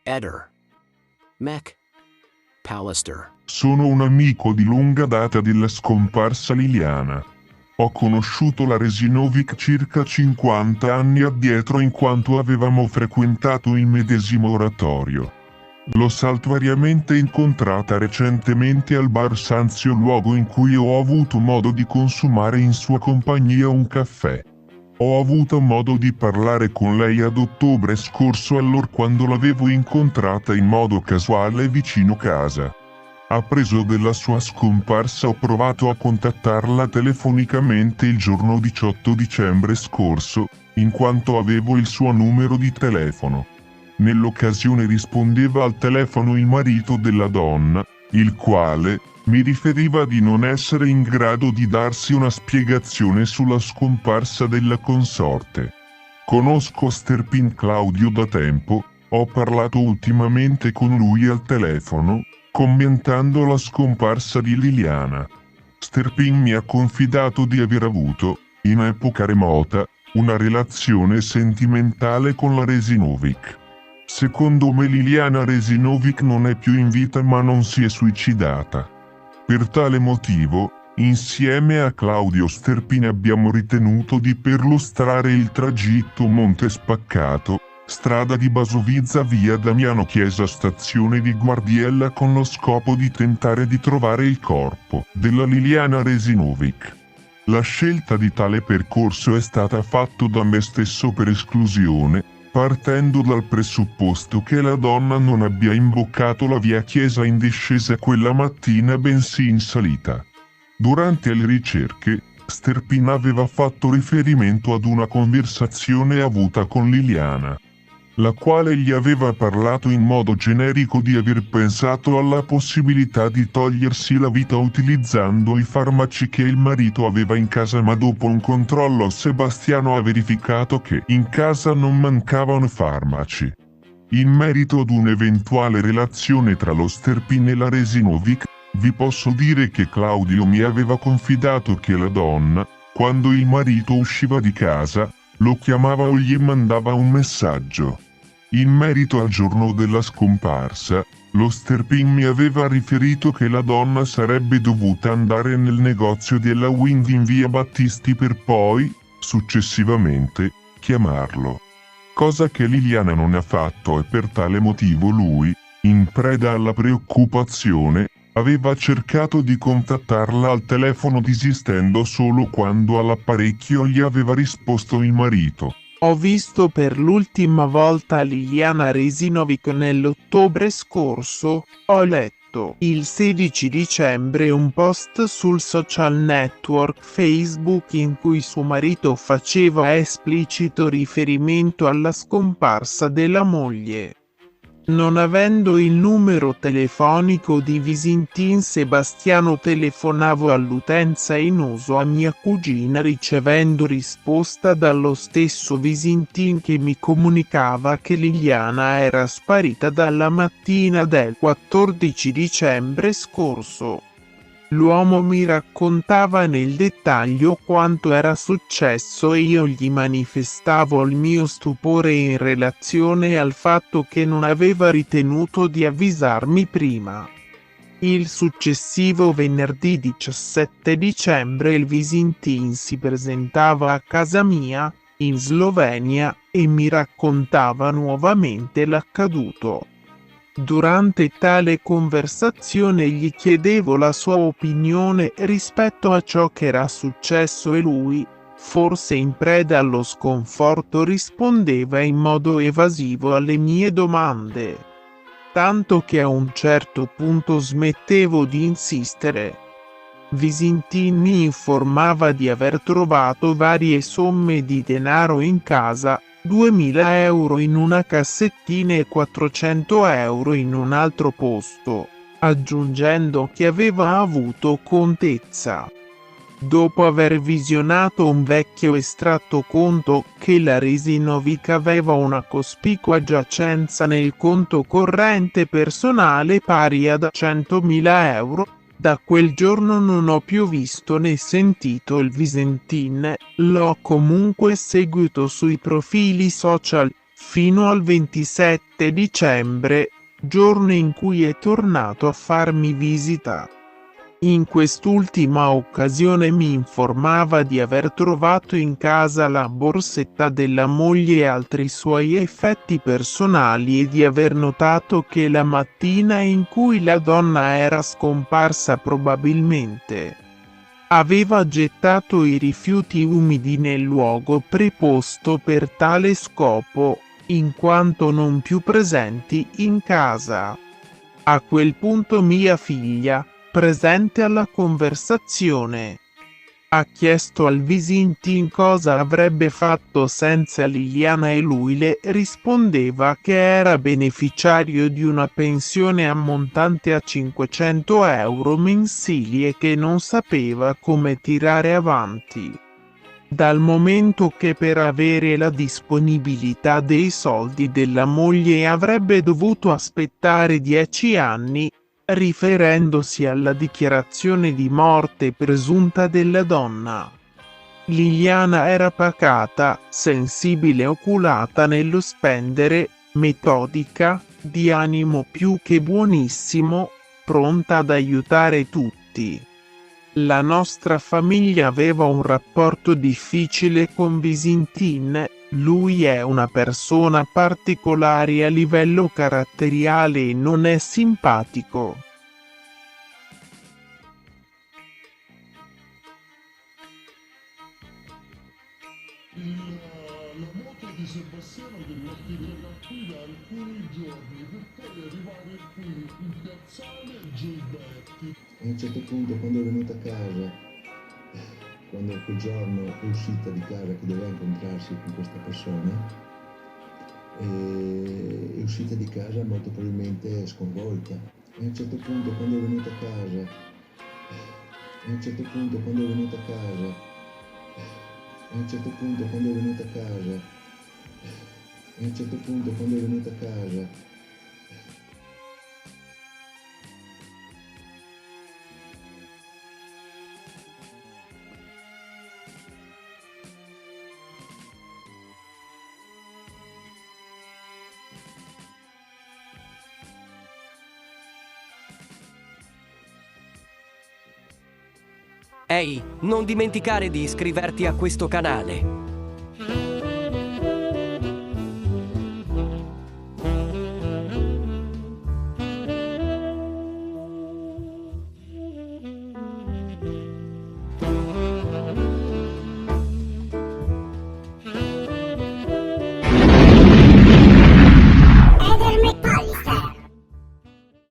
Eder. Mech. Pallister. Sono un amico di lunga data della scomparsa Liliana. Ho conosciuto la Resinovic circa 50 anni addietro in quanto avevamo frequentato il medesimo oratorio. L'ho saltuariamente incontrata recentemente al bar Sanzio, luogo in cui ho avuto modo di consumare in sua compagnia un caffè. Ho avuto modo di parlare con lei ad ottobre scorso allorquando l'avevo incontrata in modo casuale vicino casa. Appreso della sua scomparsa ho provato a contattarla telefonicamente il giorno 18 dicembre scorso, in quanto avevo il suo numero di telefono. Nell'occasione rispondeva al telefono il marito della donna, il quale mi riferiva di non essere in grado di darsi una spiegazione sulla scomparsa della consorte. Conosco Sterpin Claudio da tempo, ho parlato ultimamente con lui al telefono, commentando la scomparsa di Liliana. Sterpin mi ha confidato di aver avuto, in epoca remota, una relazione sentimentale con la Resinovic. Secondo me Liliana Resinovic non è più in vita ma non si è suicidata. Per tale motivo, insieme a Claudio Sterpin abbiamo ritenuto di perlustrare il tragitto Monte Spaccato, strada di Basovizza via Damiano Chiesa stazione di Guardiella con lo scopo di tentare di trovare il corpo della Liliana Resinovic. La scelta di tale percorso è stata fatta da me stesso per esclusione, partendo dal presupposto che la donna non abbia imboccato la via Chiesa in discesa quella mattina bensì in salita. Durante le ricerche, Sterpin aveva fatto riferimento ad una conversazione avuta con Liliana, la quale gli aveva parlato in modo generico di aver pensato alla possibilità di togliersi la vita utilizzando i farmaci che il marito aveva in casa, ma dopo un controllo Sebastiano ha verificato che in casa non mancavano farmaci. In merito ad un'eventuale relazione tra lo Sterpin e la Resinovic, vi posso dire che Claudio mi aveva confidato che la donna, quando il marito usciva di casa, lo chiamava o gli mandava un messaggio. In merito al giorno della scomparsa, lo Sterpin mi aveva riferito che la donna sarebbe dovuta andare nel negozio della Wind in via Battisti per poi, successivamente, chiamarlo. Cosa che Liliana non ha fatto e per tale motivo lui, in preda alla preoccupazione, aveva cercato di contattarla al telefono desistendo solo quando all'apparecchio gli aveva risposto il marito. Ho visto per l'ultima volta Liliana Resinovic nell'ottobre scorso, ho letto il 16 dicembre un post sul social network Facebook in cui suo marito faceva esplicito riferimento alla scomparsa della moglie. Non avendo il numero telefonico di Visintin Sebastiano telefonavo all'utenza in uso a mia cugina ricevendo risposta dallo stesso Visintin che mi comunicava che Liliana era sparita dalla mattina del 14 dicembre scorso. L'uomo mi raccontava nel dettaglio quanto era successo e io gli manifestavo il mio stupore in relazione al fatto che non aveva ritenuto di avvisarmi prima. Il successivo venerdì 17 dicembre il Visintin si presentava a casa mia, in Slovenia, e mi raccontava nuovamente l'accaduto. Durante tale conversazione gli chiedevo la sua opinione rispetto a ciò che era successo e lui, forse in preda allo sconforto, rispondeva in modo evasivo alle mie domande. Tanto che a un certo punto smettevo di insistere. Visintin mi informava di aver trovato varie somme di denaro in casa, 2000 euro in una cassettina e 400 euro in un altro posto, aggiungendo che aveva avuto contezza. Dopo aver visionato un vecchio estratto conto che la Resinovic aveva una cospicua giacenza nel conto corrente personale pari ad 100.000 euro, da quel giorno non ho più visto né sentito il Visintin, l'ho comunque seguito sui profili social, fino al 27 dicembre, giorno in cui è tornato a farmi visita. In quest'ultima occasione mi informava di aver trovato in casa la borsetta della moglie e altri suoi effetti personali e di aver notato che la mattina in cui la donna era scomparsa probabilmente aveva gettato i rifiuti umidi nel luogo preposto per tale scopo, in quanto non più presenti in casa. A quel punto mia figlia, presente alla conversazione, ha chiesto al Visintin cosa avrebbe fatto senza Liliana e lui le rispondeva che era beneficiario di una pensione ammontante a 500 euro mensili e che non sapeva come tirare avanti, dal momento che per avere la disponibilità dei soldi della moglie avrebbe dovuto aspettare 10 anni, riferendosi alla dichiarazione di morte presunta della donna. Liliana era pacata, sensibile e oculata nello spendere, metodica, di animo più che buonissimo, pronta ad aiutare tutti. La nostra famiglia aveva un rapporto difficile con Visintin, lui è una persona particolare a livello caratteriale e non è simpatico. La moto di Sebastiano deve atterrare qui da alcuni giorni per poi arrivare qui in piazzale Gilberti. A un certo punto, quando è venuta a casa, quando quel giorno è uscita di casa che doveva incontrarsi con questa persona, è uscita di casa molto probabilmente sconvolta. E a un certo punto, quando è venuta a casa, e a un certo punto, quando è venuta a casa, e a un certo punto, quando è venuta a casa, e a un certo punto, quando è venuta a casa, Ehi, non dimenticare di iscriverti a questo canale.